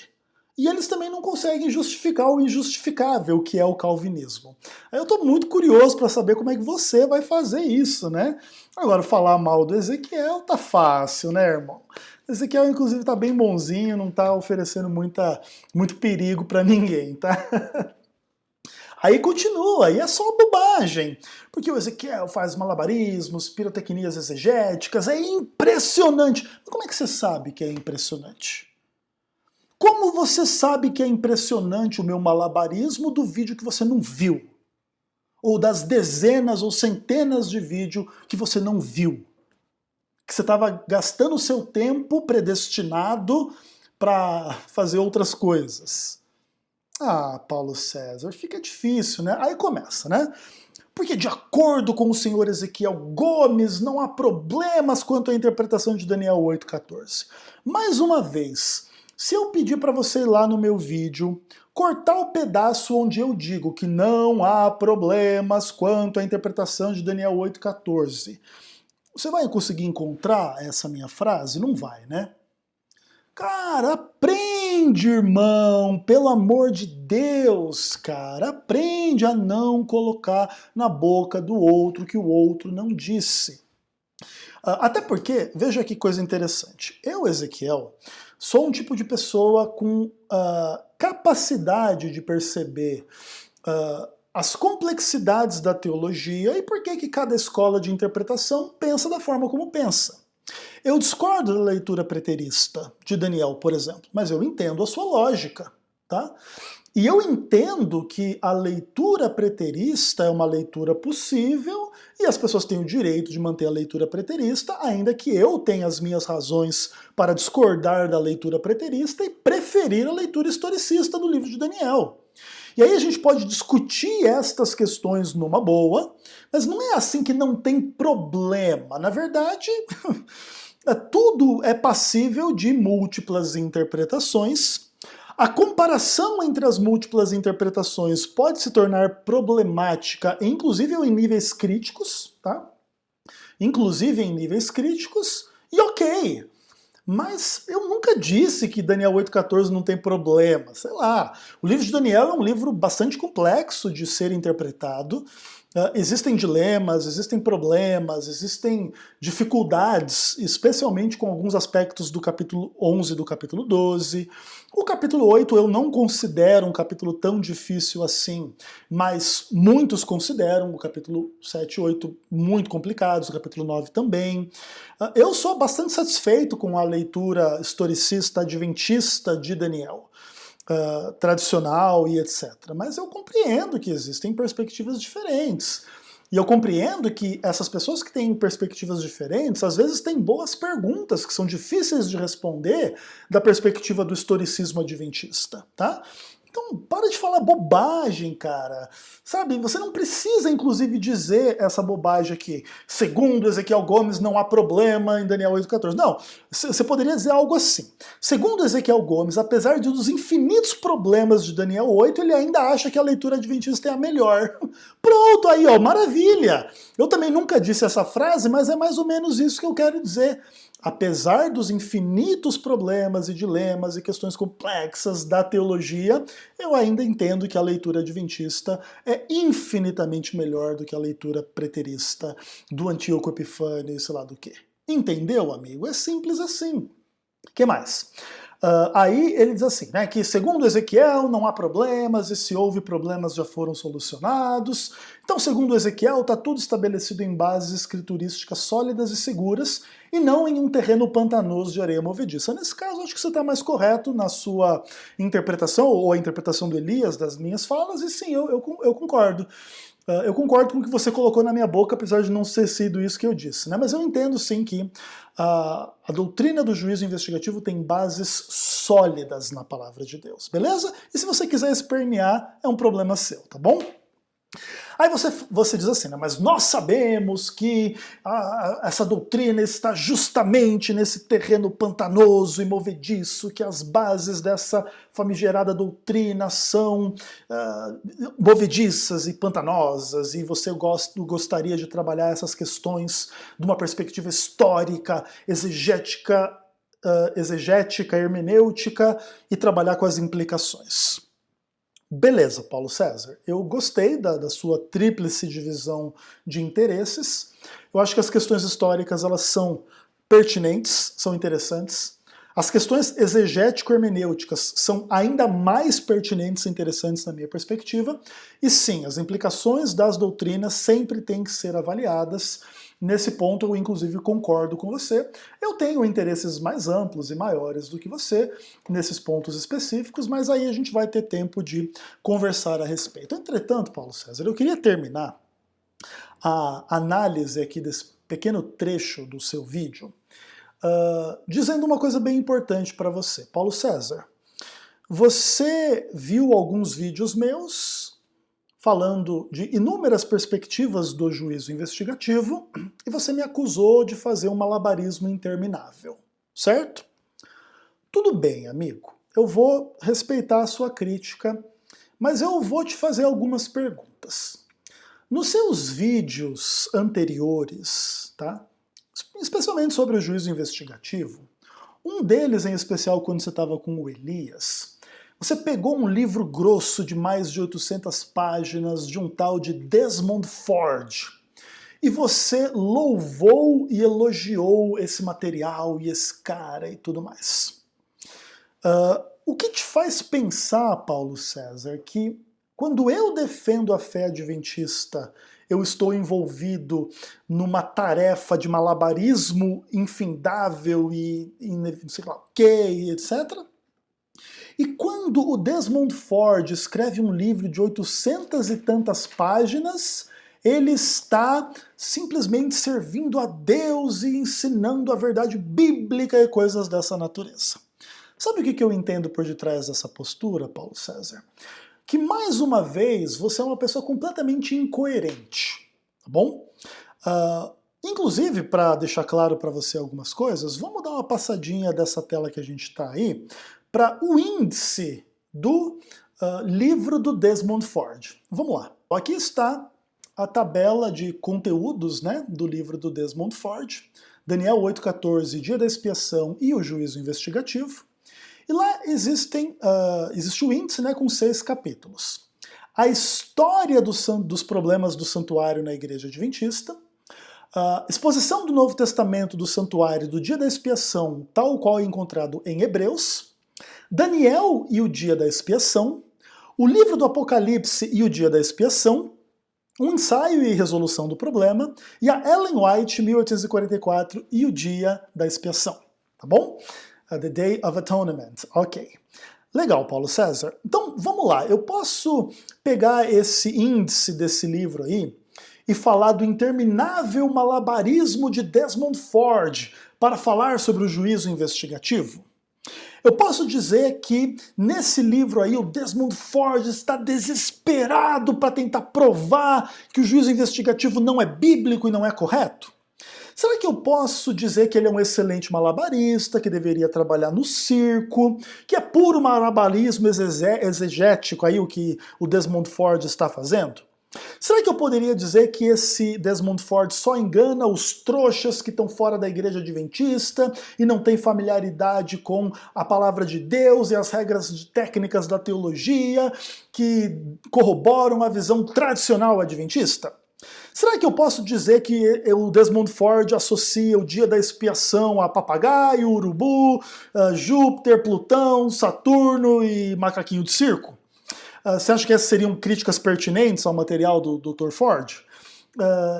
E eles também não conseguem justificar o injustificável, que é o calvinismo. Aí eu tô muito curioso para saber como é que você vai fazer isso, né? Agora, falar mal do Ezequiel tá fácil, né, irmão? Ezequiel, inclusive, tá bem bonzinho, não tá oferecendo muito perigo para ninguém, tá? Aí continua, aí é só bobagem, porque o Ezequiel faz malabarismos, pirotecnias exegéticas, é impressionante. Mas como é que você sabe que é impressionante? Como você sabe que é impressionante o meu malabarismo do vídeo que você não viu? Ou das dezenas ou centenas de vídeos que você não viu? Que você estava gastando o seu tempo predestinado para fazer outras coisas. Ah, Paulo César, fica difícil, né? Aí começa, né? Porque de acordo com o senhor Ezequiel Gomes, não há problemas quanto à interpretação de Daniel 8,14. Mais uma vez, se eu pedir para você ir lá no meu vídeo, cortar o pedaço onde eu digo que não há problemas quanto à interpretação de Daniel 8,14, você vai conseguir encontrar essa minha frase? Não vai, né? Cara, aprende, irmão, pelo amor de Deus, cara, aprende a não colocar na boca do outro que o outro não disse. Até porque, veja que coisa interessante, eu, Ezequiel, sou um tipo de pessoa com capacidade de perceber as complexidades da teologia e por que cada escola de interpretação pensa da forma como pensa. Eu discordo da leitura preterista de Daniel, por exemplo, mas eu entendo a sua lógica, tá? E eu entendo que a leitura preterista é uma leitura possível e as pessoas têm o direito de manter a leitura preterista, ainda que eu tenha as minhas razões para discordar da leitura preterista e preferir a leitura historicista do livro de Daniel. E aí a gente pode discutir estas questões numa boa, mas não é assim que não tem problema. Na verdade, tudo é passível de múltiplas interpretações. A comparação entre as múltiplas interpretações pode se tornar problemática, inclusive em níveis críticos, tá? Inclusive em níveis críticos, e ok. Mas eu nunca disse que Daniel 8,14 não tem problema. Sei lá, o livro de Daniel é um livro bastante complexo de ser interpretado. Existem dilemas, existem problemas, existem dificuldades, especialmente com alguns aspectos do capítulo 11 e do capítulo 12. O capítulo 8 eu não considero um capítulo tão difícil assim, mas muitos consideram o capítulo 7 e 8 muito complicados, o capítulo 9 também. Eu sou bastante satisfeito com a leitura historicista adventista de Daniel. Tradicional e etc. Mas eu compreendo que existem perspectivas diferentes. E eu compreendo que essas pessoas que têm perspectivas diferentes, às vezes têm boas perguntas que são difíceis de responder da perspectiva do historicismo adventista, tá? Então, para de falar bobagem, cara. Sabe, você não precisa, inclusive, dizer essa bobagem aqui. Segundo Ezequiel Gomes, não há problema em Daniel 8,14. Não, você poderia dizer algo assim. Segundo Ezequiel Gomes, apesar dos infinitos problemas de Daniel 8, ele ainda acha que a leitura adventista é a melhor. Pronto, aí, ó, maravilha! Eu também nunca disse essa frase, mas é mais ou menos isso que eu quero dizer. Apesar dos infinitos problemas e dilemas e questões complexas da teologia, eu ainda entendo que a leitura adventista é infinitamente melhor do que a leitura preterista do Antíoco Epifânio e sei lá do que. Entendeu, amigo? É simples assim. O que mais? Aí ele diz assim, né, que segundo Ezequiel não há problemas, e se houve problemas já foram solucionados. Então, segundo Ezequiel, está tudo estabelecido em bases escriturísticas sólidas e seguras, e não em um terreno pantanoso de areia movediça. Nesse caso, acho que você está mais correto na sua interpretação, ou a interpretação do Elias das minhas falas, e sim, eu concordo. Eu concordo com o que você colocou na minha boca, apesar de não ter sido isso que eu disse, né? Mas eu entendo sim que a doutrina do juízo investigativo tem bases sólidas na palavra de Deus, beleza? E se você quiser espernear, é um problema seu, tá bom? Aí você diz assim, né, mas nós sabemos que essa doutrina está justamente nesse terreno pantanoso e movediço, que as bases dessa famigerada doutrina são movediças e pantanosas, e você gostaria de trabalhar essas questões de uma perspectiva histórica, exegética, hermenêutica, e trabalhar com as implicações. Beleza, Paulo César, eu gostei da sua tríplice divisão de interesses. Eu acho que as questões históricas elas são pertinentes, são interessantes. As questões exegético-hermenêuticas são ainda mais pertinentes e interessantes na minha perspectiva. E sim, as implicações das doutrinas sempre têm que ser avaliadas. Nesse ponto eu inclusive concordo com você. Eu tenho interesses mais amplos e maiores do que você nesses pontos específicos, mas aí a gente vai ter tempo de conversar a respeito. Entretanto, Paulo César, eu queria terminar a análise aqui desse pequeno trecho do seu vídeo dizendo uma coisa bem importante para você. Paulo César, você viu alguns vídeos meus falando de inúmeras perspectivas do juízo investigativo, e você me acusou de fazer um malabarismo interminável, certo? Tudo bem, amigo, eu vou respeitar a sua crítica, mas eu vou te fazer algumas perguntas. Nos seus vídeos anteriores, tá? Especialmente sobre o juízo investigativo, um deles em especial quando você estava com o Elias, você pegou um livro grosso de mais de 800 páginas de um tal de Desmond Ford e você louvou e elogiou esse material e esse cara e tudo mais. O que te faz pensar, Paulo César, que quando eu defendo a fé adventista, eu estou envolvido numa tarefa de malabarismo infindável e sei lá o que, etc., e quando o Desmond Ford escreve um livro de 800 e tantas páginas, ele está simplesmente servindo a Deus e ensinando a verdade bíblica e coisas dessa natureza. Sabe o que eu entendo por detrás dessa postura, Paulo César? Que mais uma vez você é uma pessoa completamente incoerente, tá bom? Inclusive, para deixar claro para você algumas coisas, vamos dar uma passadinha dessa tela que a gente está aí, para o índice do livro do Desmond Ford. Vamos lá. Aqui está a tabela de conteúdos, né, do livro do Desmond Ford. Daniel 8,14, Dia da Expiação e o Juízo Investigativo. E lá existe o índice, né, com 6 capítulos. A história dos problemas do santuário na Igreja Adventista, a exposição do Novo Testamento do santuário do Dia da Expiação, tal qual é encontrado em Hebreus, Daniel e o Dia da Expiação, o livro do Apocalipse e o Dia da Expiação, um ensaio e resolução do problema, e a Ellen White, 1844, e o Dia da Expiação, tá bom? The Day of Atonement, ok. Legal, Paulo César. Então, vamos lá, eu posso pegar esse índice desse livro aí e falar do interminável malabarismo de Desmond Ford para falar sobre o juízo investigativo? Eu posso dizer que nesse livro aí o Desmond Ford está desesperado para tentar provar que o juízo investigativo não é bíblico e não é correto? Será que eu posso dizer que ele é um excelente malabarista, que deveria trabalhar no circo, que é puro malabarismo exegético aí o que o Desmond Ford está fazendo? Será que eu poderia dizer que esse Desmond Ford só engana os trouxas que estão fora da Igreja Adventista e não tem familiaridade com a palavra de Deus e as regras técnicas da teologia que corroboram a visão tradicional adventista? Será que eu posso dizer que o Desmond Ford associa o Dia da Expiação a papagaio, urubu, Júpiter, Plutão, Saturno e macaquinho de circo? Você acha que essas seriam críticas pertinentes ao material do Dr. Ford?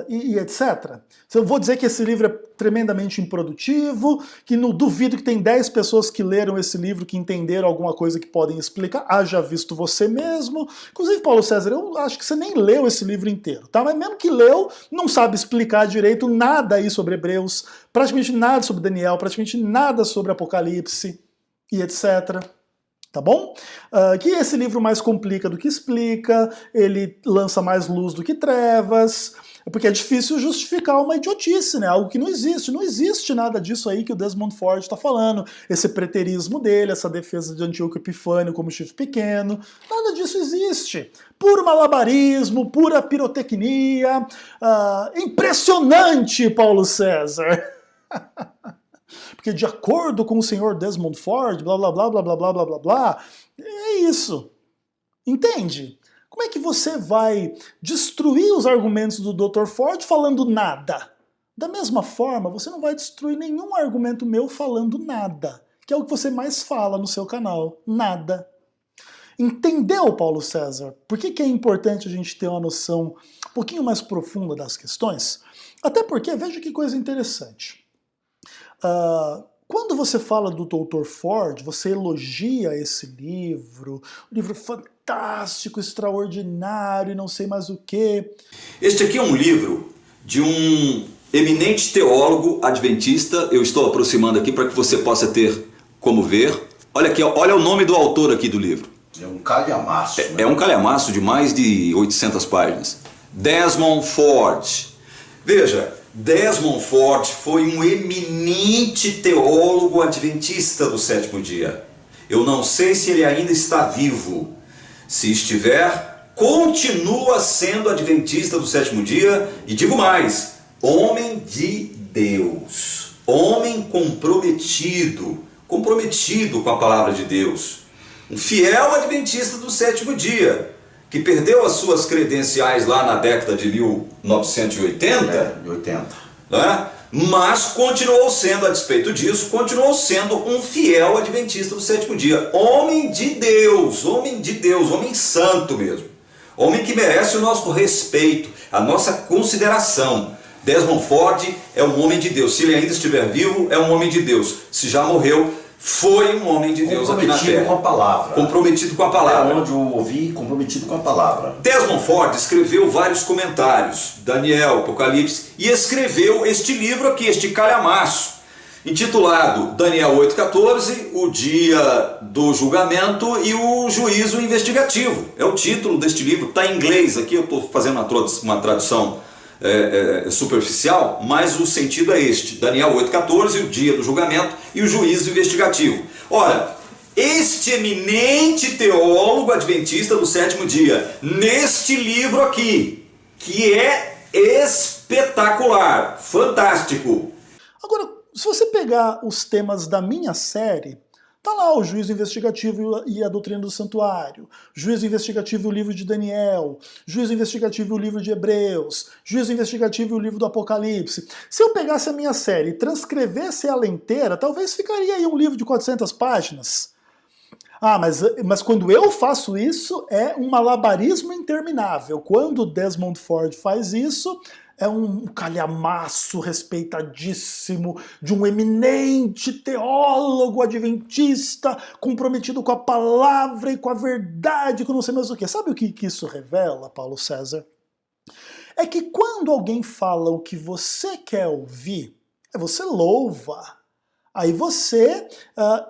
E etc. Eu vou dizer que esse livro é tremendamente improdutivo, que não duvido que tem 10 pessoas que leram esse livro que entenderam alguma coisa que podem explicar. Haja visto você mesmo. Inclusive, Paulo César, eu acho que você nem leu esse livro inteiro, tá? Mas mesmo que leu, não sabe explicar direito nada aí sobre Hebreus, praticamente nada sobre Daniel, praticamente nada sobre Apocalipse e etc. Tá bom? Que esse livro mais complica do que explica, ele lança mais luz do que trevas, porque é difícil justificar uma idiotice, né? Algo que não existe. Não existe nada disso aí que o Desmond Ford está falando. Esse preterismo dele, essa defesa de Antíoco Epifânio como chifre pequeno, nada disso existe. Puro malabarismo, pura pirotecnia. Impressionante, Paulo César! Porque de acordo com o senhor Desmond Ford, blá blá blá blá blá blá blá blá blá, é isso. Entende? Como é que você vai destruir os argumentos do Dr. Ford falando nada? Da mesma forma, você não vai destruir nenhum argumento meu falando nada, que é o que você mais fala no seu canal, nada. Entendeu, Paulo César? Por que é importante a gente ter uma noção um pouquinho mais profunda das questões? Até porque, veja que coisa interessante. Quando você fala do Dr. Ford, você elogia esse livro, um livro fantástico, extraordinário, não sei mais o quê. Este aqui é um livro de um eminente teólogo adventista. Eu estou aproximando aqui para que você possa ter como ver. Olha aqui, olha o nome do autor aqui do livro. É um calhamaço. É um calhamaço de mais de 800 páginas. Desmond Ford. Veja, Desmond Ford foi um eminente teólogo adventista do sétimo dia. Eu não sei se ele ainda está vivo. Se estiver, continua sendo adventista do sétimo dia e digo mais, homem de Deus. Homem comprometido com a palavra de Deus. Um fiel adventista do sétimo dia, que perdeu as suas credenciais lá na década de 1980, né? Mas continuou sendo, a despeito disso, continuou sendo um fiel adventista do sétimo dia. Homem de Deus, homem santo mesmo. Homem que merece o nosso respeito, a nossa consideração. Desmond Ford é um homem de Deus. Se ele ainda estiver vivo, é um homem de Deus. Se já morreu, foi um homem de Deus aqui na Terra. Comprometido com a palavra. Comprometido com a palavra. É onde eu ouvi, comprometido com a palavra. Desmond Ford escreveu vários comentários, Daniel, Apocalipse, e escreveu este livro aqui, este calhamaço, intitulado Daniel 8,14, o dia do julgamento e o juízo investigativo. É o título deste livro, está em inglês aqui, eu estou fazendo uma tradução superficial, mas o sentido é este, Daniel 8,14, o dia do julgamento e o juízo investigativo. Ora, este eminente teólogo adventista do sétimo dia, neste livro aqui, que é espetacular, fantástico. Agora, se você pegar os temas da minha série, tá lá o juízo investigativo e a doutrina do santuário, juízo investigativo e o livro de Daniel, juízo investigativo e o livro de Hebreus, juízo investigativo e o livro do Apocalipse. Se eu pegasse a minha série e transcrevesse ela inteira, talvez ficaria aí um livro de 400 páginas. Ah, mas quando eu faço isso, é um malabarismo interminável. Quando Desmond Ford faz isso, é um calhamaço respeitadíssimo de um eminente teólogo adventista comprometido com a palavra e com a verdade, com não sei mais o quê. Sabe o que isso revela, Paulo César? É que quando alguém fala o que você quer ouvir, você louva. Aí você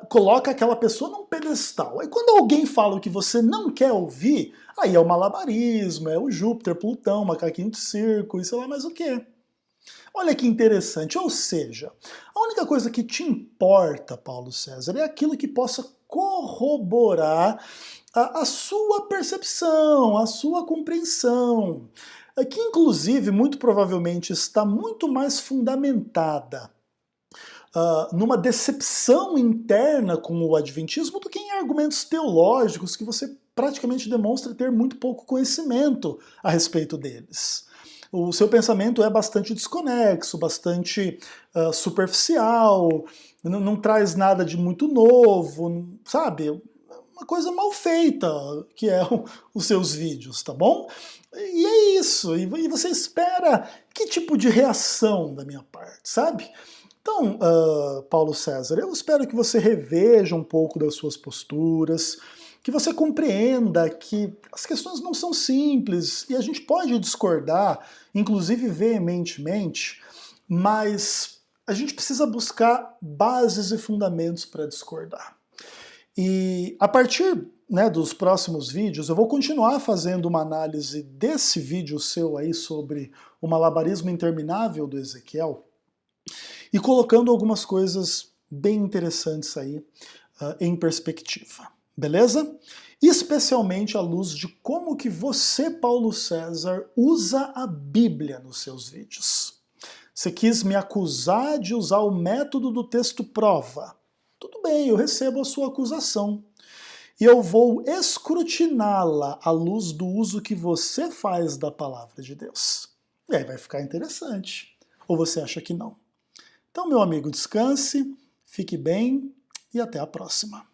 coloca aquela pessoa num pedestal. Aí quando alguém fala o que você não quer ouvir, aí é o malabarismo, é o Júpiter, Plutão, macaquinho de circo e sei lá mais o quê. Olha que interessante, ou seja, a única coisa que te importa, Paulo César, é aquilo que possa corroborar a sua percepção, a sua compreensão, que inclusive, muito provavelmente, está muito mais fundamentada numa decepção interna com o adventismo do que em argumentos teológicos que você praticamente demonstra ter muito pouco conhecimento a respeito deles. O seu pensamento é bastante desconexo, bastante superficial, não traz nada de muito novo, sabe? Uma coisa mal feita, que é os seus vídeos, tá bom? E é isso, e você espera que tipo de reação da minha parte, sabe? Então, Paulo César, eu espero que você reveja um pouco das suas posturas, que você compreenda que as questões não são simples e a gente pode discordar, inclusive veementemente, mas a gente precisa buscar bases e fundamentos para discordar. E a partir dos próximos vídeos, eu vou continuar fazendo uma análise desse vídeo seu aí sobre o malabarismo interminável do Ezequiel, e colocando algumas coisas bem interessantes aí em perspectiva, beleza? Especialmente à luz de como que você, Paulo César, usa a Bíblia nos seus vídeos. Você quis me acusar de usar o método do texto prova. Tudo bem, eu recebo a sua acusação. E eu vou escrutiná-la à luz do uso que você faz da palavra de Deus. E aí vai ficar interessante. Ou você acha que não? Então, meu amigo, descanse, fique bem e até a próxima.